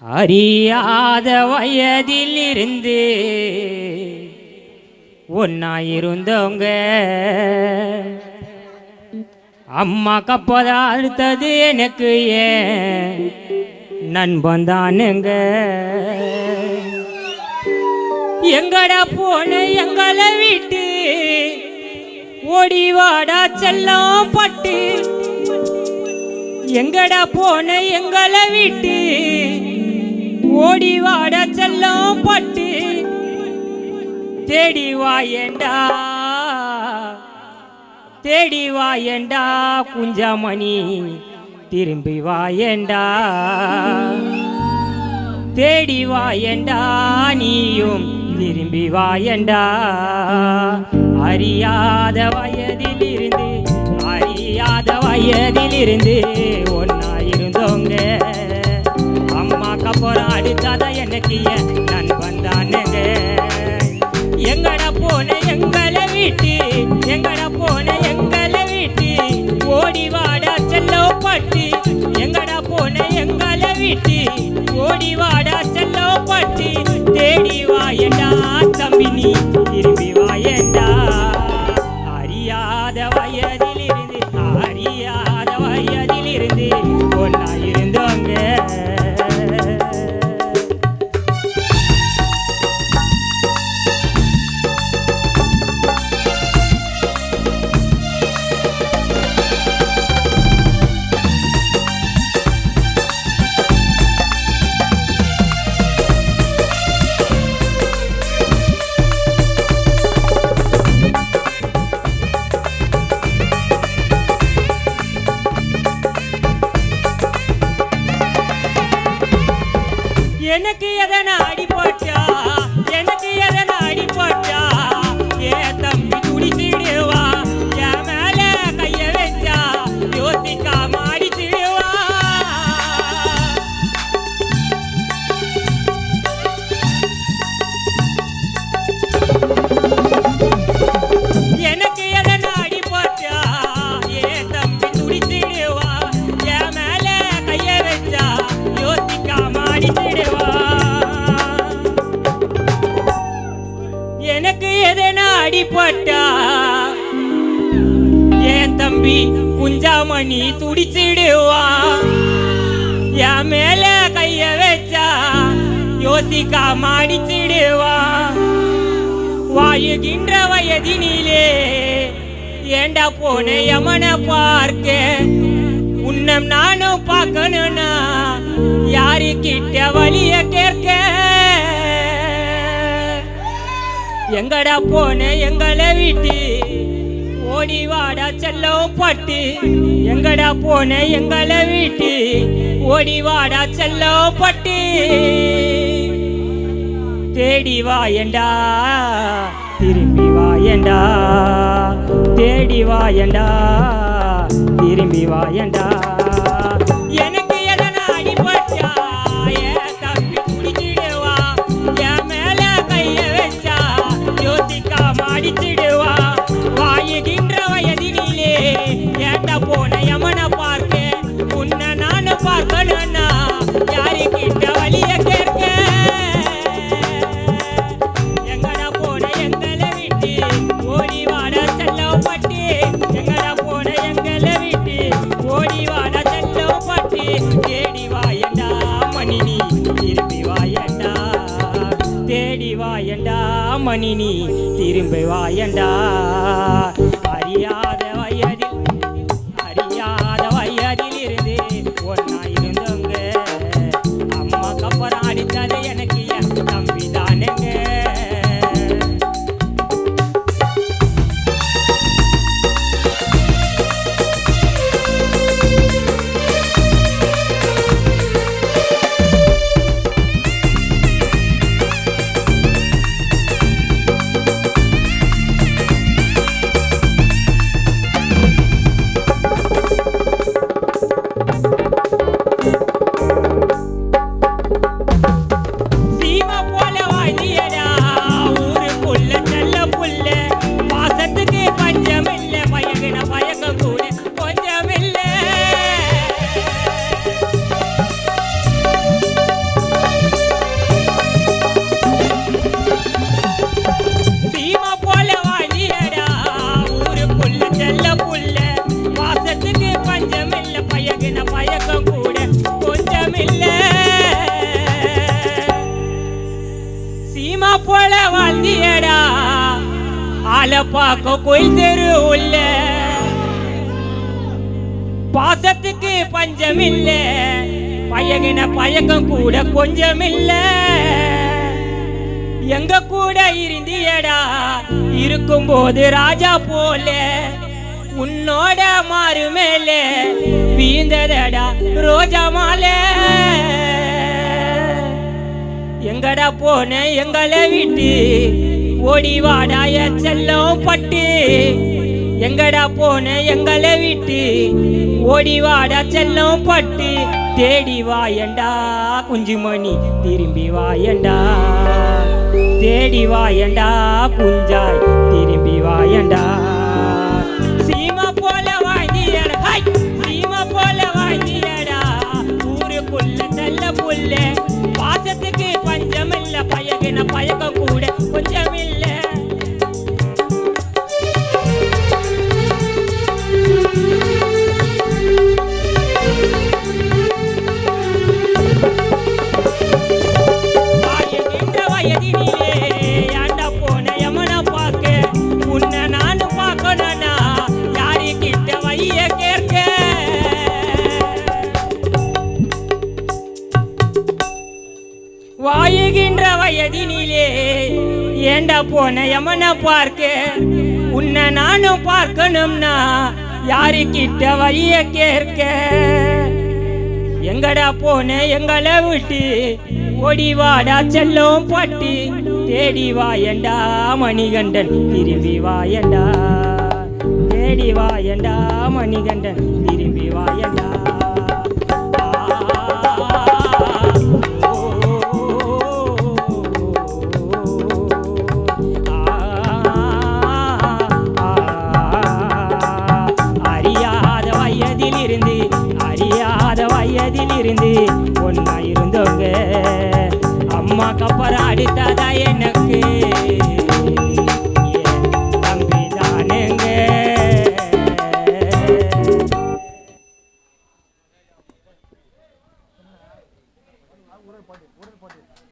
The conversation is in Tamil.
அறியாத வயதில் இருந்து ஒன்னாயிருந்தவங்க அம்மா கப்பதா அடுத்தது எனக்கு ஏன் நண்பன் தானுங்க. எங்கடா போன எங்களை விட்டு ஓடிவாடா செல்லம் பட்டு. எங்கடா போன எங்களை விட்டு ஓடிவாடா செல்லம் பட்டு. தேடி வாயண்டா தேடி வாயண்டா குஞ்சாமணி திரும்பி வாயண்டா. தேடி வாயண்டா நீயும் திரும்பி வாயண்டா. அறியாத வயதிலிருந்து ஒன்னாயிருந்தோங்க அம்மா கப்பறம் அடுத்தாத எனக்கு நண்பன் தானுங்க. எங்கடா போன எங்களை வீட்டு எங்கடா போன எங்களை வீட்டு ஓடிவாடா செல்லம் பட்டு. எங்கடா போன எங்களை வீட்டு ஓடிவாடா செல்லம் பட்டு. தேடி வாயண்டா தம்பி நீ திரும்பி வாயண்டா. அறியாத வயதிலிருந்து ஒன்னாயிருந்தோங்க. எனக்கு எதனா அடிபட்டா எனக்கு எதனா அடிபட்டா ஏ தம்பி துடிச்சிடுவா. என் மேல கைய வச்சா யோசிக்காம அடிச்சிடுவா. எனக்கு எதனா அடிபட்டா ஏ தம்பி துடிச்சிடுவா. என் மேல கைய வச்சா யோசிக்காம அடிச்சிடுவா. எனக்கு எதனா அடிபட்டா என் தம்பி குஞ்சாமணி துடிச்சிடுவா. என் மேல கைய வச்சா யோசிக்காம அடிச்சிடுவா. வாழுகின்ற வயதினிலே ஏண்டா போன யமனை பார்க்க. உன்னம் நானும் பார்க்கணும்னா யாருக்கிட்ட வழிய கேட்க. எங்கடா போன எங்களை விட்டு ஓடிவாடா செல்லம் பட்டு. எங்கடா போன எங்களை விட்டு ஓடிவாடா செல்லம் பட்டு. தேடி வாயண்டா திரும்பி வாயண்டா. தேடி வாயண்டா திரும்பி வாயண்டா. எனக்கு எதனா அடிபட்டா என் தம்பி குடிச்சிடுவா. என் மேல கைய வச்சா யோசிக்காம அடிச்சிடுவா. வாயுகின்ற வயதினிலே ஏண்டா போன யமனை பார்க்க. உன்னை நானு பார்க்கணும்னா யாருக்கிட்ட வழிய கேட்க. எங்கடா போன எங்களை விட்டு ஓடிவாடா செல்லம் பட்டு. எங்கடா போன எங்களை விட்டு ஓடிவாடா செல்லம் பட்டு. தேடி வாயண்டா மணி நீ திரும்பி வாயண்டா. தேடி வாயண்டா மணி நீ திரும்பி வாயண்டா. அறியாத வயதில் இருந்து ஒன்னாயிருந்தோங்க அம்மா கப்பறம் அடித்தது எனக்கு என் தம்பி தானுங்க. ஆளை பார்க்க கோயில் தெரு உள்ள பாசத்துக்கு பஞ்சமில்ல பையகின பழக்கம் கூட கொஞ்சமில்ல எங்க கூட இருந்தியடா இருக்கும்போது ராஜா போல உன்னோட மாறு மேலே வீந்ததடா ரோஜா மாலை எங்கடா போன எங்களை விட்டு ஓடி வாடாய செல்லம் பட்டு எங்கடா போன எங்களை விட்டு ஓடி வாடா செல்லம் பட்டு தேடி வாயண்டா குஞ்சுமணி திரும்பி வாயண்டா தேடி வாயண்டா குஞ்சாய் திரும்பி வாயண்டா சீமா போல வாங்கியடா சீமா போல வாங்கியடா ஊருக்குள்ள செல்ல புல்ல பாசத்துக்கு பஞ்சமில்ல பழகின பழக்கம் கூட கொஞ்சமில்ல வாயுகின்ற வயதினிலே ஏண்டா போன யமன பார்க்க உன்னை நானும் பார்க்கணும்னா யாருக்கிட்ட வழிய கேட்க எங்கடா போன எங்களை விட்டு ஓடி வாடா செல்லும் பட்டு தேடி வாயண்டா மணிகண்டன் திரும்பி வாயண்டா தேடி வாயண்டா மணிகண்டன் திரும்பி வாயண்டா அறியாத வயதிலிருந்து ஒன்னா இருந்தோங்க அம்மா கப்பற அடித்ததா என்ன